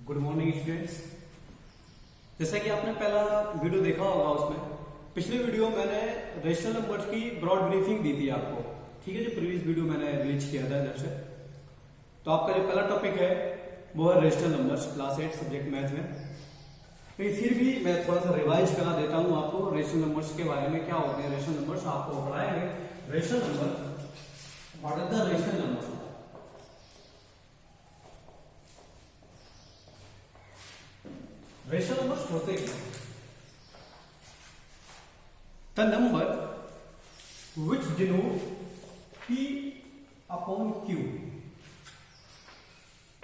Good morning students. जैसा कि आपने पहला वीडियो देखा होगा, उसमें पिछले वीडियो मैंने रेशनल नंबर्स की ब्रॉड ब्रीफिंग दी थी आपको। ठीक है, जो प्रीवियस वीडियो मैंने रिलीज किया था इधर से। तो आपका जो पहला टॉपिक है वो है rational numbers, class 8 subject math में। लेकिन फिर भी मैं थोड़ा सा रिवाइज करा देता हूं आपको रेशनल नंबर्स के बारे में। क्या होते हैं रेशनल नंबर्स, आपको पढ़ाएंगे rational number, what is the rational number. Rational numbers होते हैं the number which denote P upon Q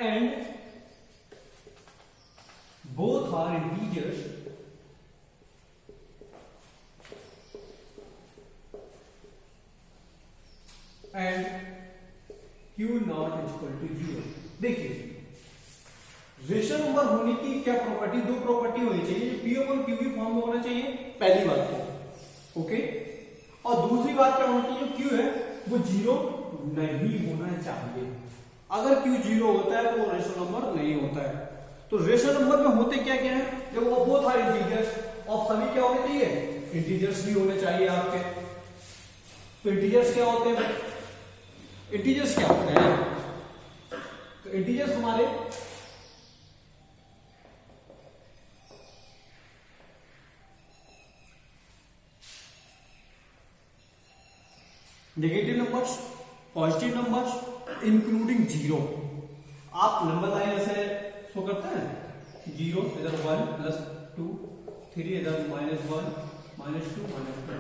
and both are integers and Q not is equal to 0। देखिए रेशनल नंबर होने की क्या प्रॉपर्टी, दो property होनी चाहिए। P अपॉन Q की फॉर्म में होना चाहिए, पहली बात तो ओके। और दूसरी बात क्या होनी चाहिए, Q है वो 0 नहीं होना चाहिए। अगर Q 0 होता है तो वो रेशनल नंबर नहीं होता है। तो रेशनल नंबर में होते क्या क्या है, जब वो बोथ आर इंटीजर्स, और सभी क्या होने चाहिए, इंटीजर्स भी होने चाहिए आपके। तो इंटीजर्स क्या होते हैं, इंटीजर्स क्या होते हैं, तो इंटीजर्स हमारे negative numbers, positive numbers including 0। आप नंबर लाइन ऐसे शो करते हैं, 0 इधर 1 प्लस 2 3 इधर -1 -2 -2।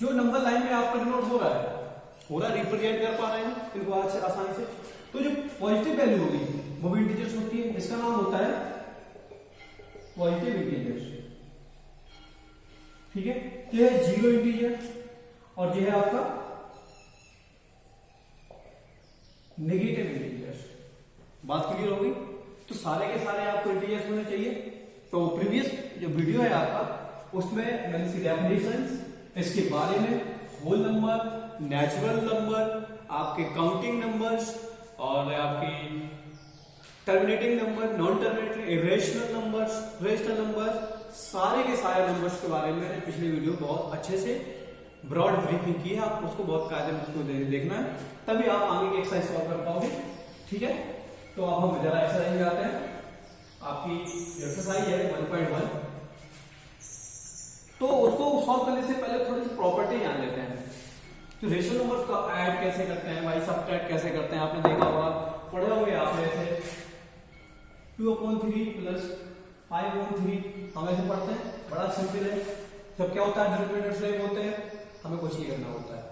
जो नंबर लाइन में आपका डिनोट हो रहा है रिप्रेजेंट कर पा रहे हैं इनको आज से आसानी से। तो जो पॉजिटिव वैल्यू होगी वो भी इंटीजर्स होती है, इसका नाम होता है पॉजिटिव इंटीजर्स। ठीक है, ये है 0 इंटीजर और ये है आपका नेगेटिव इंटीजर्स। बात क्लियर हो गई। तो सारे के सारे आपको इंटीजर्स होने चाहिए। तो प्रीवियस जो वीडियो है आपका, उसमें मैंने इसकी डेफिनेशंस, इसके बारे में, होल नंबर, नेचुरल नंबर, आपके काउंटिंग नंबर्स और आपकी terminating number, non terminating, irrational numbers, rational numbers, सारे के सारे नंबर्स के बारे में मैंने पिछले वीडियो बहुत अच्छे से ब्रॉड ब्रीफिंग की है। आप उसको बहुत कायदे में उसको देखना है, तभी आप आगे की एक्सरसाइज सॉल्व कर पाओगे। ठीक है, तो अब हम जरा एक्सरसाइज में आते हैं। आपकी एक्सरसाइज है 1.1। तो उसको सॉल्व करने से पहले थोड़ी सी प्रॉपर्टी जान लेते हैं। तो रेशनल नंबर का ऐड कैसे करते हैं भाई, सब्ट्रैक्ट कैसे करते हैं, आपने देखा होगा, पढ़े होंगे आपने ऐसे 2/3 प्लस 5/3 हम ऐसे पढ़ते हैं, बड़ा सिंपल है। जब क्या होता है, डिनोमिनेटर सेम होते हैं, हमें कुछ नहीं करना होता है,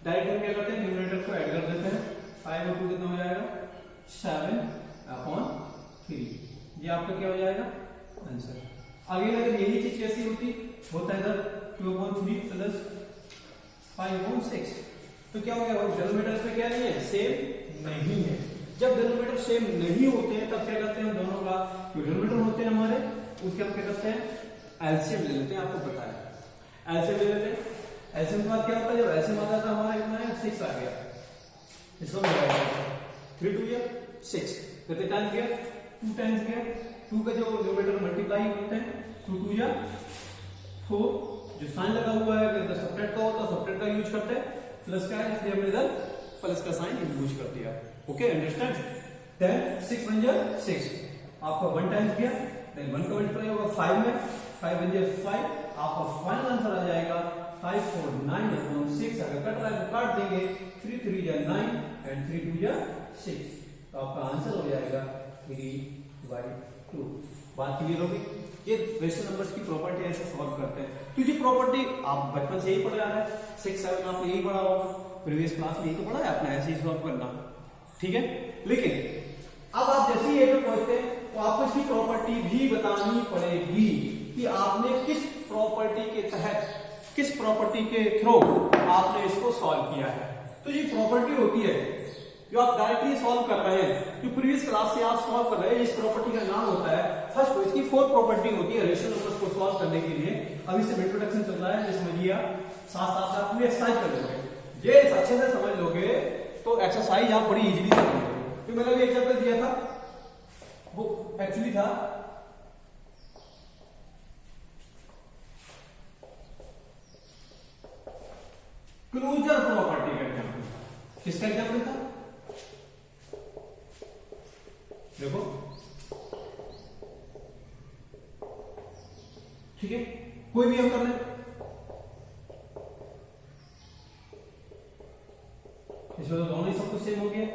डायरेक्ट हम क्या करते हैं, न्यूमरेटर को ऐड कर देते हैं। 5 और 2 कितना हो जाएगा, 7/3। ये आपका क्या हो जाएगा आंसर। आगे अगर यही चीज कैसी होती, होता है इधर 2/3 प्लस 5/6। तो क्या हो गया, डिनोमिनेटर में क्या नहीं है, सेम नहीं है। जब डिनोमिनेटर सेम नहीं होते हैं तब क्या करते हैं, दोनों का जो डिनोमिनेटर होते हैं हमारे, उसके हम क्या करते हैं, एलसीएम ले लेते हैं। आपको पता है एलसीएम ले लेते हैं। एलसीएम के बाद क्या होता है, जब एलसीएम आता है तो हमारा कितना है, 6 आ गया। इसको मिलाया 3 2 6 कितने टाइम्स गया, 2 टाइम्स गया। 2 का जो न्यूमरेटर मल्टीप्लाई होते हैं, 2 2 4। जो साइन लगा हुआ है अगर सब्ट्रैक्ट का होता है सब्ट्रैक्ट का यूज करते हैं, प्लस का है इसलिए हमने इधर प्लस का साइन यूज कर दिया। Okay, understand. देन 6 1 6 आपका 1 टाइम्स गया, देन 1 का मल्टीप्लाई होगा 5 में, 5 1 5। आपका फाइनल आंसर आ जाएगा 549/6। अगर कट रहा है तो काट देंगे, 3 3 9 एंड 3 2 6। तो आपका आंसर हो जाएगा 3/2। बात क्लियर होगी। ये रेशनल नंबर्स की प्रॉपर्टी ऐसे सॉल्व करते हैं। तो ये प्रॉपर्टी आप बचपन से ही पढ़ रहा है, 6 7 आपने यही पढ़ा होगा, प्रीवियस क्लास में यही तो पढ़ा है आपने, ऐसे ही सॉल्व करना। ठीक है, लेकिन अब आप जैसे ही ये पहुंचते हैं तो आपको इसकी प्रॉपर्टी भी बतानी पड़ेगी कि आपने किस प्रॉपर्टी के तहत, किस प्रॉपर्टी के थ्रू आपने इसको सॉल्व किया है। तो ये प्रॉपर्टी होती है जो आप डायरेक्टली सॉल्व कर रहे हैं, जो प्रीवियस क्लास से आप सॉल्व कर रहे हैं, इस प्रॉपर्टी का नाम होता है, फर्स्ट इसकी 4 प्रॉपर्टी होती है रेशनल नंबर्स को सॉल्व करने के लिए। अभी से इंट्रोडक्शन चल रहा है, ये समझिए, साथ साथ आप पूरी एक्सरसाइज कर लोगे। ये अच्छे से समझ लोगे तो एक्सरसाइज आप बड़ी इजीली समझ लोगे। तो मैंने अभी एग्जांपल दिया था वो एक्चुअली था क्लोजर प्रॉपर्टी का एग्जाम्पल। किसका एग्जाम्पल था? देखो, ठीक है, कोई भी हम कर लें, इसमें तो दोनों ही सब कुछ सेम हो गया।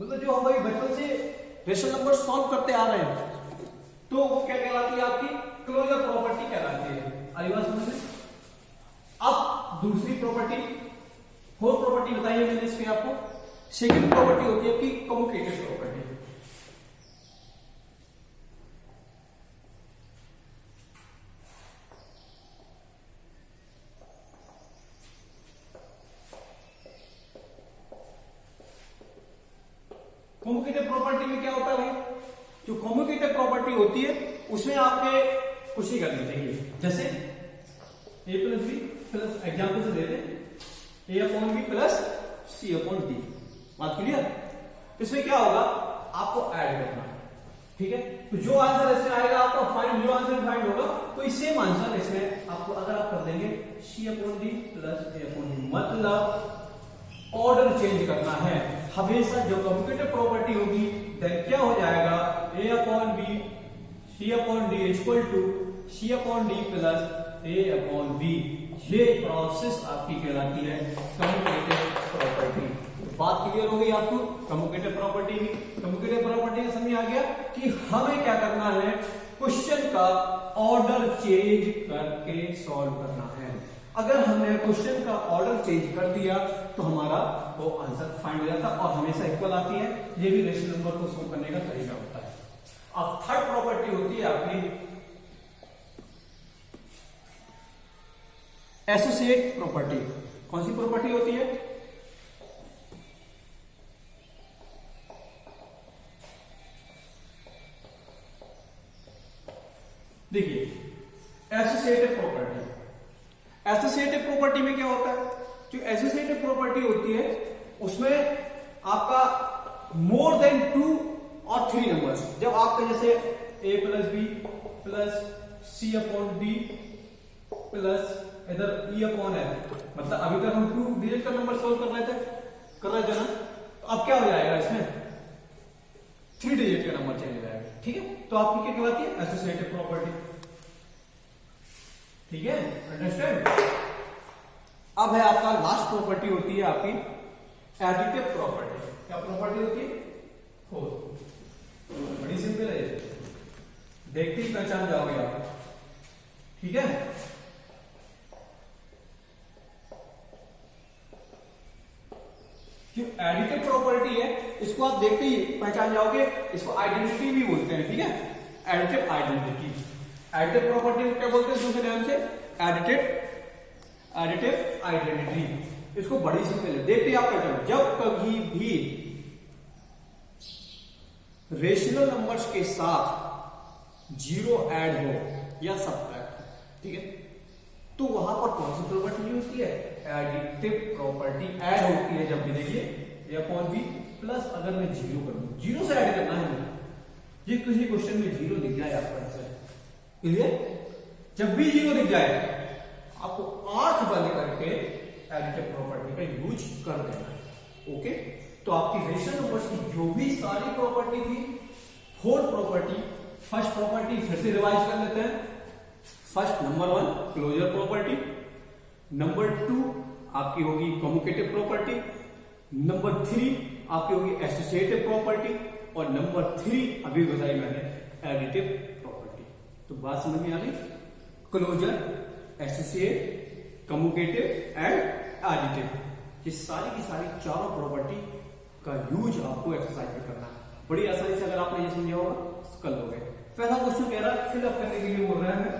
मतलब जो हम भाई बचपन से रेशनल नंबर सॉल्व करते आ रहे हैं, तो वो क्या कहलाती है? आपकी क्लोजर प्रॉपर्टी कहलाती है। आई बात समझ में? अब दूसरी प्रॉपर्टी, फोर्थ प्रॉपर्टी बताइए मैंने इसमें आपको। सेकंड प्रॉपर्टी होती है आपकी कम्युटेटिव प्रॉपर्टी। कम्युटेटिव प्रॉपर्टी में क्या होता है भाई? जो कम्युटेटिव प्रॉपर्टी होती है उसमें आपने कुछ ही करनी चाहिए। जैसे a plus B plus, example से देते a upon B plus c upon D. बात क्लियर? इसमें क्या होगा? आपको ऐड करना है, ठीक है। तो जो आंसर इसमें आएगा आपका फाइंड, जो आंसर फाइंड होगा तो सेम आंसर इसमें आपको अगर आप कर देंगे c upon D plus a upon D, मतलब ऑर्डर चेंज करना है। हमेशा जो कम्युटेटिव प्रॉपर्टी होगी देन क्या हो जाएगा? a upon B c upon D equal to c upon D plus a upon B. ये प्रोसेस आपकी कहलाती है कम्युटेटिव प्रॉपर्टी। बात क्लियर हो गई आपको कम्युटेटिव प्रॉपर्टी की? कम्युटेटिव प्रॉपर्टी का समझ आ गया कि हमें क्या करना है? क्वेश्चन का ऑर्डर चेंज करके सॉल्व करना है। अगर हमने क्वेश्चन का ऑर्डर चेंज कर दिया तो हमारा वो आंसर फाइंड हो जाता है और हमेशा इक्वल आती है। ये भी रेशनल नंबर को सॉल्व करने का तरीका होता है। अब थर्ड प्रॉपर्टी होती है आपकी एसोसिएट प्रॉपर्टी। कौन सी प्रॉपर्टी होती है? देखिए, एसोसिएटिव प्रॉपर्टी। एसोसिएटिव प्रॉपर्टी में क्या होता है? जो एसोसिएटिव प्रॉपर्टी होती है उसमें आपका मोर देन 2 और 3 नंबर्स, जब आपका जैसे a plus B plus c upon D plus इधर e अपॉन है, मतलब अभी तक हम 2 डिजिट का नंबर सॉल्व कर रहे थे ना, तो अब क्या हो जाएगा? इसमें 3 डिजिट का नंबर चेंज हो जाएगा, ठीक है। तो आपकी क्या कहलाती है? एसोसिएटिव प्रॉपर्टी, ठीक है, अंडरस्टैंड। अब है आपका लास्ट प्रॉपर्टी होती है आपकी एडिटिव प्रॉपर्टी। क्या प्रॉपर्टी होती है? फोर्थ। बड़ी सिंपल है, देखते ही पहचान जाओगे आप, ठीक है। जो एडिटिव प्रॉपर्टी है इसको आप देखते ही पहचान जाओगे, इसको आइडेंटिटी भी बोलते हैं, ठीक है। एडिटिव आइडेंटिटी, एडिटिव प्रॉपर्टी क्या बोलते हैं दूसरे नाम से? Additive identity. इसको बड़ी सिंपल है, देखते ही आप पहचान। जब कभी भी रेशनल नंबर्स के साथ 0 ऐड हो या सब्ट्रैक्ट, ठीक है, तो वहां पर कौन सी प्रॉपर्टी होती है? एडिटिव प्रॉपर्टी ऐड होती है। जब भी देखिए a अपॉन बी प्लस, अगर मैं 0 कर दूं, 0 से ऐड करना है मुझे, ये किसी क्वेश्चन में 0 दिख जाए आपको आंसर, क्लियर? जब भी 0 दिख जाए आपको आंख बंद करके एडिटिव प्रॉपर्टी का यूज कर देना है, ओके। तो आपकी रेशनल नंबर्स की जो भी सारी प्रॉपर्टी थी, फोर्थ प्रॉपर्टी, फर्स्ट प्रॉपर्टी फिर से रिवाइज कर लेते हैं। First, number 1 closure property, number 2 आपकी होगी कम्युटेटिव प्रॉपर्टी, नंबर 3 आपकी होगी एसोसिएटिव प्रॉपर्टी, और नंबर 3 अभी बताई मैंने एडिटिव प्रॉपर्टी। तो बात समझ में आ गई? Closure, associate, commutative and additive, ये सारी की सारी चारों प्रॉपर्टी का यूज आपको एक्सरसाइज में करना है। बड़ी आसानी से अगर आपने ये समझा होगा कर लोगे। पहला क्वेश्चन कह रहा है फिलअप करने के लिए बोल रहा है,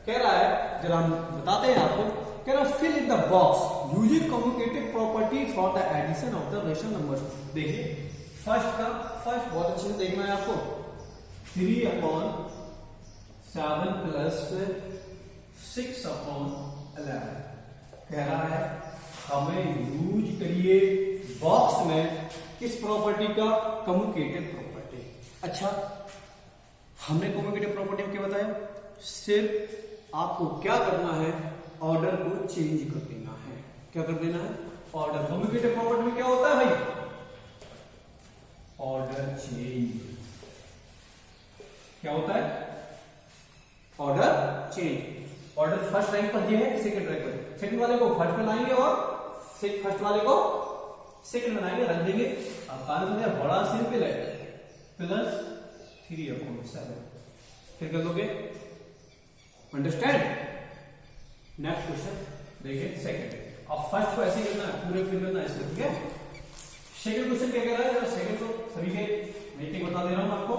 कह रहा है, जरा हम बताते हैं आपको, कह रहा है fill in the box using commutative property for the addition of the rational numbers. देखिए फर्स्ट बहुत अच्छे से देखना है आपको, 3 अपॉन 7 प्लस 6 अपॉन 11 कह रहा है हमें यूज करिए बॉक्स में किस प्रॉपर्टी का? Commutative property. अच्छा, हमने कम्यूटेटिव प्रॉपर्टी में क्या बताया, सिर्फ आपको क्या करना है, ऑर्डर को चेंज कर देना है। क्या कर देना है, ऑर्डर। कम्यूटेटिव प्रॉपर्टी में क्या होता है भाई, ऑर्डर चेंज। क्या होता है, order change. Order first rank पर ये है, सेकंड रैंक पर, सेकंड वाले को फर्स्ट में लाएंगे और फर्स्ट वाले को सेकंड में लाएंगे, रख देंगे। अब कारण बड़ा सिंपल है, प्लस 3/7 फिर कर लोगे। अंडरस्टैंड। नेक्स्ट क्वेश्चन देखिए, सेकंड। अब फर्स्ट को ऐसे ही करना है, पूरे फिर करना है इसको, ठीक है। सेकंड क्वेश्चन क्या कह रहा है, सेकंड को सभी के मीटिंग बता दे रहा हूं आपको,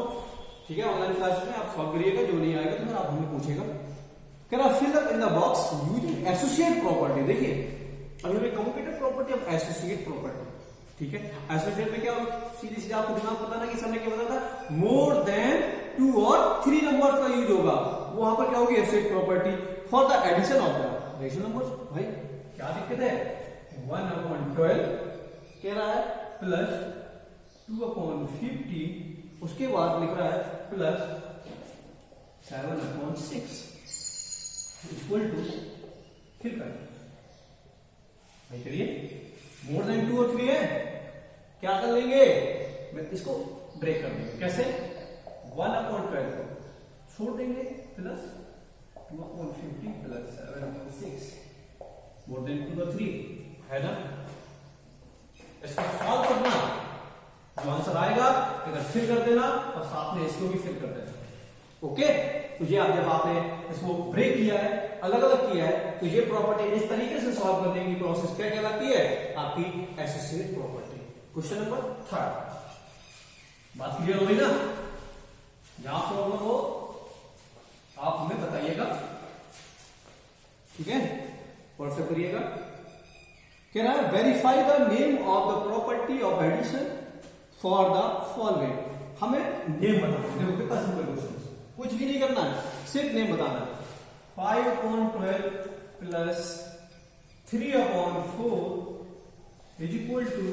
ठीक है। ऑनलाइन क्लास में आप सॉल्व करिएगा, जो नहीं आएगा तो फिर आप हमें पूछेगा। कह रहा fill up in the box using associate property. देखिए अभी हमें commutative property of associate property, ठीक है। एसोसिएट में क्या सीधे सीधे आपको दिमाग पता ना कि सबने क्या बताया था, मोर देन 2 और 3 नंबर्स का यूज होगा, वहां पर क्या होगी, associate property for the addition of the rational numbers. भाई क्या दिक्कत है, 1/12 कह रहा है प्लस 2/50, उसके बाद लिख रहा है प्लस 7/6 इक्वल टू, फिर करें भाई, करिए। मोर देन 2 और 3 है, क्या कर लेंगे, मैं इसको ब्रेक कर देंगे। कैसे, 1/12 को छोड़ देंगे, प्लस 2/50 प्लस 7/6, मोर देन 2 और 3 है ना। इसको सॉल्व करना, जो आंसर आएगा इधर फिल कर देना और साथ में इसको भी फिल कर देना। ओके, तो ये आप जब आपने इसको ब्रेक किया है, अलग अलग किया है, तो ये प्रॉपर्टी इस तरीके से सॉल्व करने की प्रोसेस क्या कहलाती है, आपकी एसोसिएट प्रॉपर्टी। Question number 3। बात क्लियर हो गई ना। जहां प्रॉब्लम हो आप हमें बताइएगा, ठीक है, व्हाट्सएप करिएगा। कह रहा है verify the name of the property of addition for the following. हमें नेम बताना है, देखो कितना सिंपल क्वेश्चन, कुछ भी नहीं करना है, सिर्फ नेम बताना है। 5/12 प्लस 3/4 इज इक्वल टू,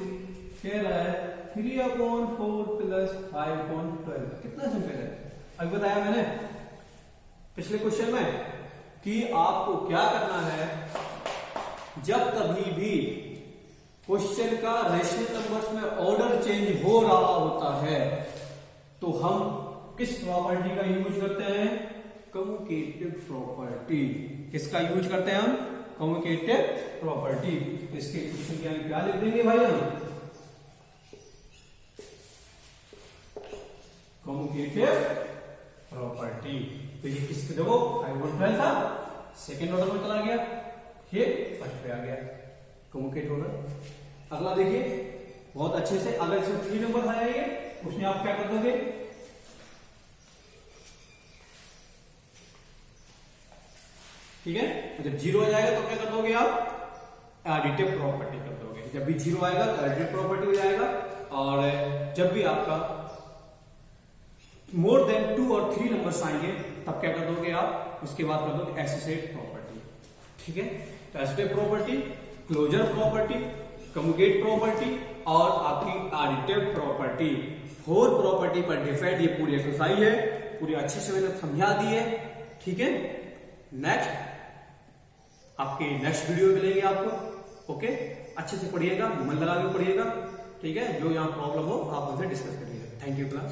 कह रहा है 3/4 प्लस 5/12। कितना सिंपल है, अभी बताया मैंने पिछले क्वेश्चन में कि आपको क्या करना है, जब कभी भी क्वेश्चन का रेशनल नंबर्स में ऑर्डर चेंज हो रहा होता है तो हम किस प्रॉपर्टी का यूज करते हैं, कम्यूटेटिव प्रॉपर्टी। किसका यूज करते हैं हम, कम्यूटेटिव प्रॉपर्टी। इसके क्वेश्चन के आगे क्या लिख देंगे भाई हम, कम्यूटेटिव प्रॉपर्टी। तो ये किसके, देखो 5/12 था, सेकेंड ऑर्डर में चला गया, ये फर्स्ट पे आ गया, कम्यूटेट हो रहा। अगला देखिए बहुत अच्छे से, अगर इसमें 3 नंबर आया ये, उसमें आप क्या कर दोगे, ठीक है। जब 0 आ जाएगा तो क्या कर दोगे आप, एडिटिव प्रॉपर्टी कर दोगे। जब भी 0 आएगा तो एडिटिव प्रॉपर्टी हो जाएगा, और जब भी आपका मोर देन 2 और 3 नंबर्स आएंगे तब क्या कर दोगे आप, उसके बाद कर दोगे एसोसिएट प्रॉपर्टी, ठीक है। तो associate property, closure property, commutate property और आपकी एडिटिव प्रॉपर्टी, 4 प्रॉपर्टी पर डिफाइंड ये पूरी एक्सरसाइज है, पूरी अच्छे से मैंने समझा दी है, ठीक है। नेक्स्ट आपके नेक्स्ट वीडियो मिलेंगे आपको, ओके। अच्छे से पढ़िएगा, मन लगा के पढ़िएगा, ठीक है। जो यहाँ प्रॉब्लम हो आप उनसे डिस्कस करिएगा। Thank you class.